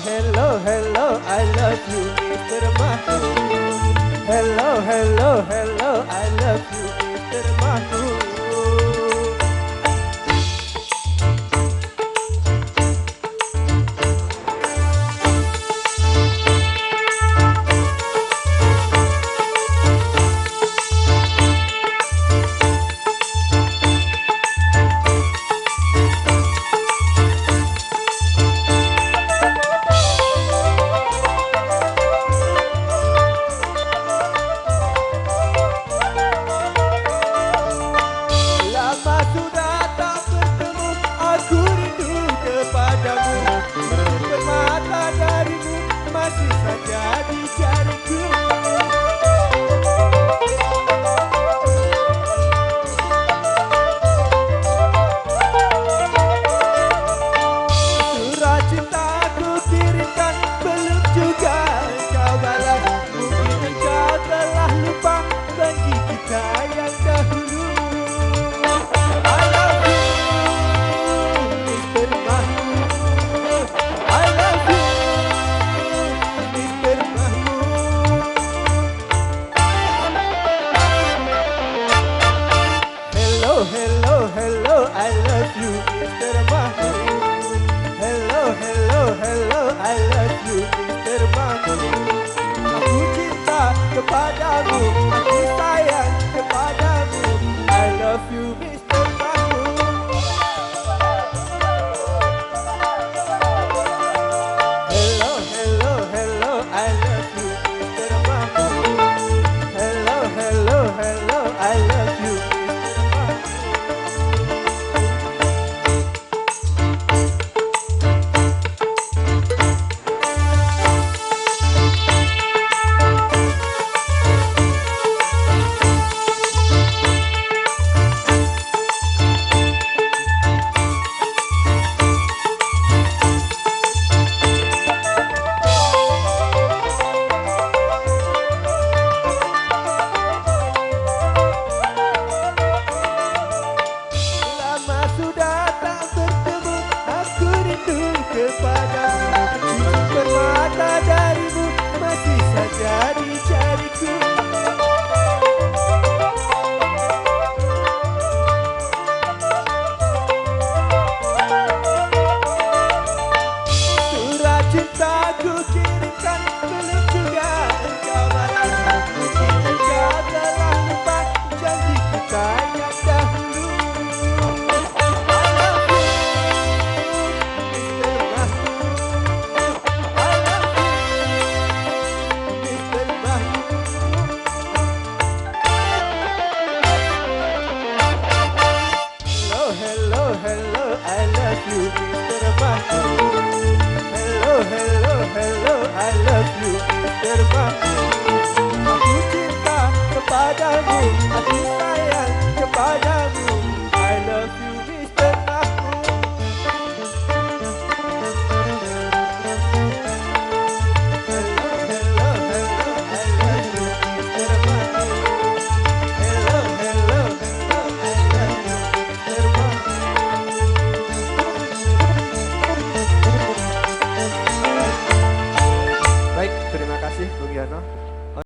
hello, hello, I love you, Mr. Mahmud. Hello, hello, hello, I love you, Mr. Mahmud. Lama sudah tak bertemu, aku rindu kepadamu. Permata darimu masih saja di jariku. Surat cintaku kirimkan, belum juga kau balas. Mungkin engkau telah lupa janji kita yang dahulu. Hello, hello, I love you, Mr. Mahmud. Hello, hello, hello, I love you, Mr. Mahmud. Aku cinta kepadamu, aku sayang kepadamu. I love you, Mr. Mahmud. Hello, hello, hello, I love you, Mr. Mahmud. Hello, hello, hello, I love you. Sudah tak bertemu, aku rindu kepadamu. Permata darimu masih saja di jariku. Surat cintaku kirimkan, belum juga engkau balas. Mungkin engkau telah lupa janji kita yang dahulu. Hello, hello, I love you, Mr. Mahmud. Hello, hello, hello, I love you, Mr. Mahmud. Aku cinta kepadamu, aku sayang kepadamu. I love you, Mr. Mahmud. Hello, hello, hello, I love you, Mr. Mahmud. Hello, hello, hello, I love you, Mr. Mahmud. Baik, terima kasih Bung Yono.